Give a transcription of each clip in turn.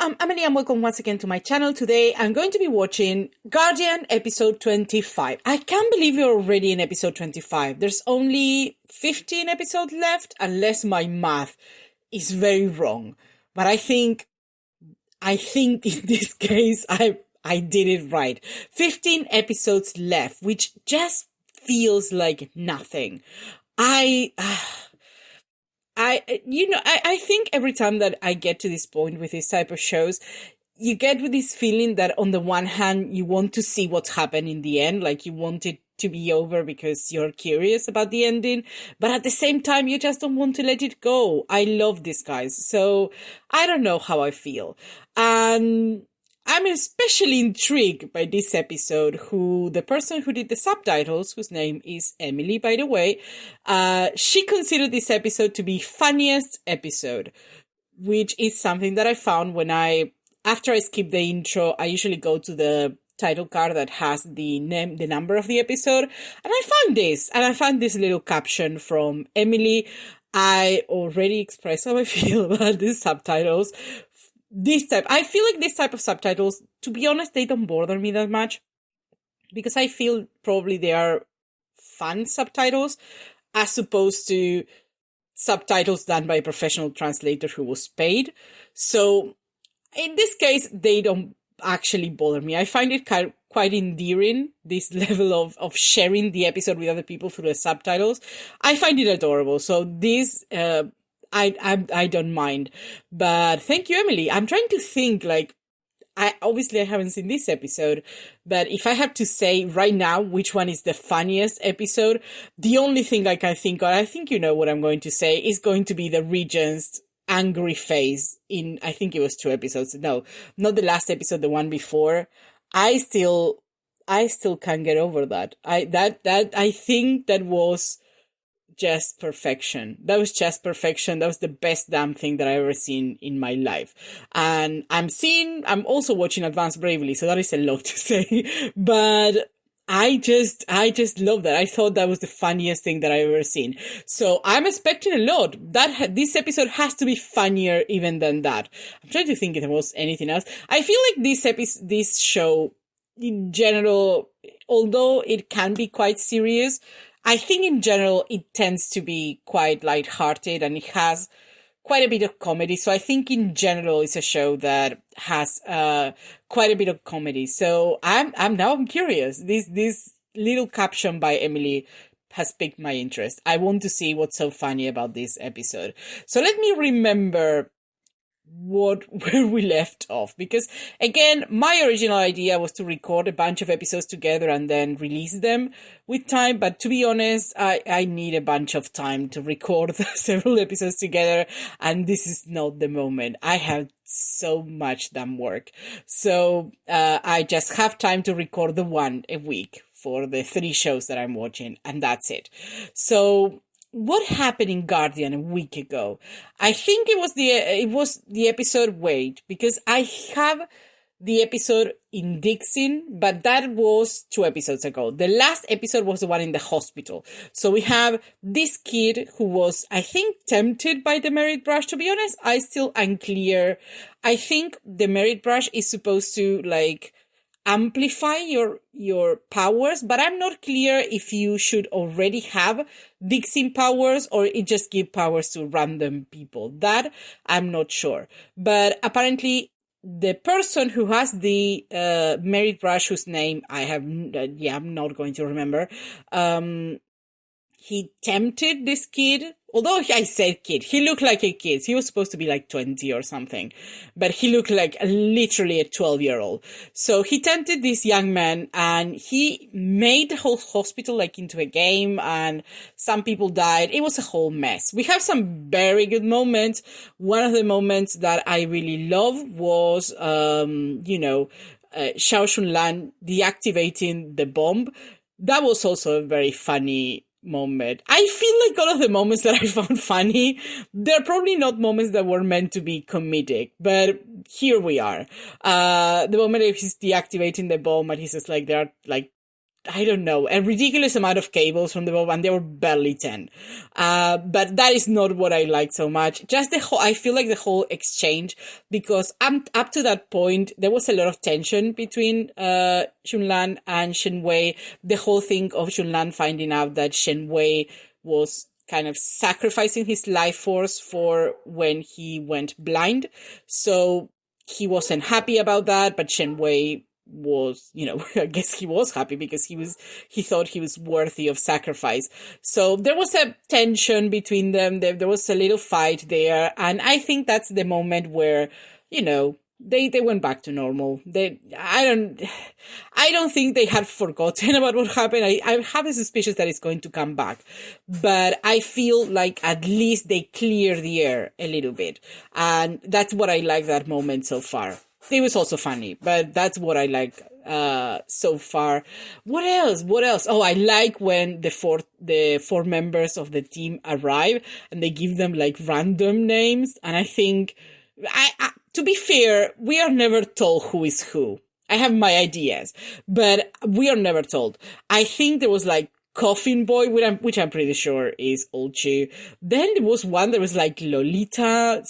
I'm Emily and welcome once again to my channel. Today I'm going to be watching Guardian episode 25. I can't believe we're already in episode 25. There's only 15 episodes left unless my math is very wrong. But I think in this case I did it right. 15 episodes left, which just feels like nothing. I think every time that I get to this point with this type of shows, you get with this feeling that on the one hand, you want to see what's happened in the end, like you want it to be over because you're curious about the ending, but at the same time, you just don't want to let it go. I love these guys, so I don't know how I feel. And I'm especially intrigued by this episode, the person who did the subtitles, whose name is Emily, by the way, she considered this episode to be funniest episode, which is something that I found after I skip the intro, I usually go to the title card that has the number of the episode, and I found this little caption from Emily. I already expressed how I feel about these subtitles. I feel like this type of subtitles, to be honest, they don't bother me that much because I feel probably they are fun subtitles as opposed to subtitles done by a professional translator who was paid. So in this case, they don't actually bother me. I find it quite endearing, this level of sharing the episode with other people through the subtitles. I find it adorable. So this, I don't mind. But thank you, Emily. I'm trying to think, I haven't seen this episode, but if I have to say right now which one is the funniest episode, the only thing I can think of, I think you know what I'm going to say, is going to be the Regent's angry face in, I think it was 2 episodes. No, not the last episode, the one before. I still can't get over that. I think that was just perfection. That was just perfection. That was the best damn thing that I've ever seen in my life. And I'm also watching Advanced Bravely, so that is a lot to say. But I just love that. I thought that was the funniest thing that I've ever seen. So I'm expecting a lot. This episode has to be funnier even than that. I'm trying to think if there was anything else. I feel like this show in general, although it can be quite serious, I think in general it tends to be quite lighthearted and it has quite a bit of comedy. So I think in general it's a show that has quite a bit of comedy. So I'm curious. This little caption by Emily has piqued my interest. I want to see what's so funny about this episode. So let me remember where we left off, because again, my original idea was to record a bunch of episodes together and then release them with time, but to be honest, I need a bunch of time to record several episodes together, and this is not the moment. I have so much damn work, so I just have time to record the one a week for the 3 shows that I'm watching, and that's it. So what happened in Guardian a week ago? I think it was the episode. Wait, because I have the episode in Dixon, but that was 2 episodes ago. The last episode was the one in the hospital. So we have this kid who was, I think, tempted by the merit brush. To be honest, I still unclear. I think the merit brush is supposed to amplify your powers, but I'm not clear if you should already have Dixon powers or it just give powers to random people. That I'm not sure. But apparently the person who has the merit brush, whose name I'm not going to remember, he tempted this kid. Although I said kid, he looked like a kid. He was supposed to be 20 or something, but he looked like literally a 12-year-old. So he tempted this young man and he made the whole hospital into a game and some people died. It was a whole mess. We have some very good moments. One of the moments that I really love was, Xiao Shunlan deactivating the bomb. That was also a very funny moment. I feel like all of the moments that I found funny, they're probably not moments that were meant to be comedic, but here we are. The moment he's deactivating the bomb and he's just there are I don't know, a ridiculous amount of cables from the boat, and they were barely 10. But that is not what I like so much. Just I feel like the whole exchange, because up to that point, there was a lot of tension between, Xunlan and Shen Wei. The whole thing of Xunlan finding out that Shen Wei was kind of sacrificing his life force for when he went blind. So he wasn't happy about that, but Shen Wei was, I guess he was happy because he thought he was worthy of sacrifice. So there was a tension between them. There was a little fight there. And I think that's the moment where, they went back to normal. I don't think they had forgotten about what happened. I have a suspicion that it's going to come back, but I feel like at least they clear the air a little bit. And that's what I like that moment so far. It was also funny, but that's what I like so far. What else? Oh, I like when the four members of the team arrive and they give them like random names. And I think, to be fair, we are never told who is who. I have my ideas, but we are never told. I think there was like Coffin Boy, which I'm pretty sure is Olchu. Then there was one that was like Lolita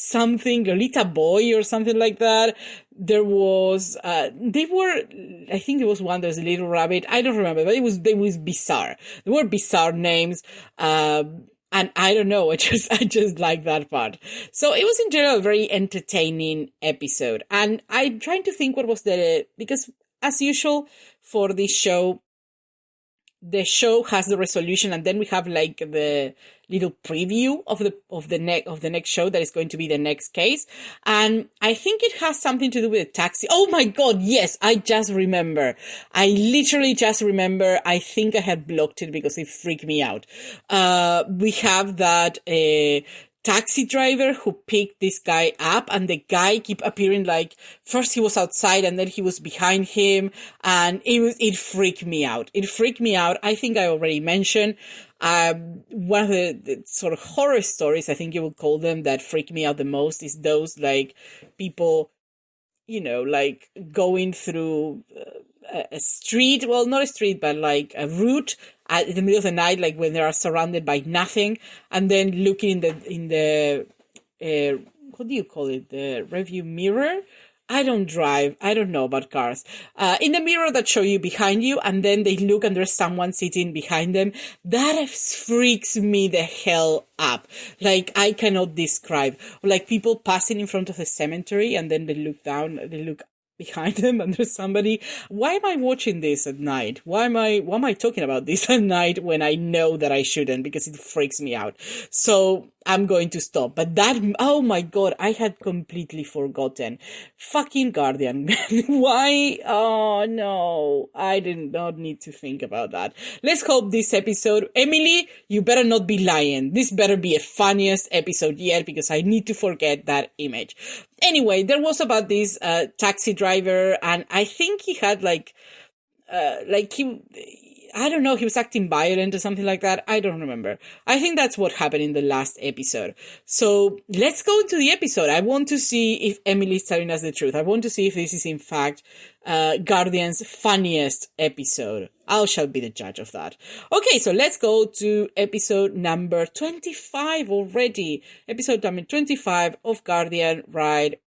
Boy or something like that. There was, I think there was one that was a Little Rabbit. I don't remember, but they was bizarre. There were bizarre names. And I don't know, I just like that part. So it was in general a very entertaining episode. And I'm trying to think what was because as usual for this show, the show has the resolution, and then we have like the little preview of the next show that is going to be the next case. And I think it has something to do with a taxi. Oh my God, yes, I just remember. I literally just remember. I think I had blocked it because it freaked me out. We have that taxi driver who picked this guy up, and the guy keep appearing like first he was outside and then he was behind him, and it freaked me out. I think I already mentioned one of the sort of horror stories, I think you would call them, that freak me out the most is those like people, like going through a street, well, not a street, but like a route in the middle of the night, like when they are surrounded by nothing, and then looking in the what do you call it? The review mirror. I don't drive. I don't know about cars. In the mirror that show you behind you, and then they look and there's someone sitting behind them. That freaks me the hell up. Like, I cannot describe. Or like people passing in front of the cemetery and then they look down, they look behind them and there's somebody. Why am I watching this at night? Why am I talking about this at night when I know that I shouldn't, because it freaks me out. So I'm going to stop. But oh my God, I had completely forgotten. Fucking Guardian. Why? Oh no, I did not need to think about that. Let's hope this episode, Emily, you better not be lying. This better be a funniest episode yet, because I need to forget that image. Anyway, there was about this taxi driver, and I think he had I don't know, he was acting violent or something like that. I don't remember. I think that's what happened in the last episode. So let's go into the episode. I want to see if Emily is telling us the truth. I want to see if this is in fact Guardian's funniest episode. I shall be the judge of that. Okay, so let's go to episode number 25 already. Episode number 25 of Guardian right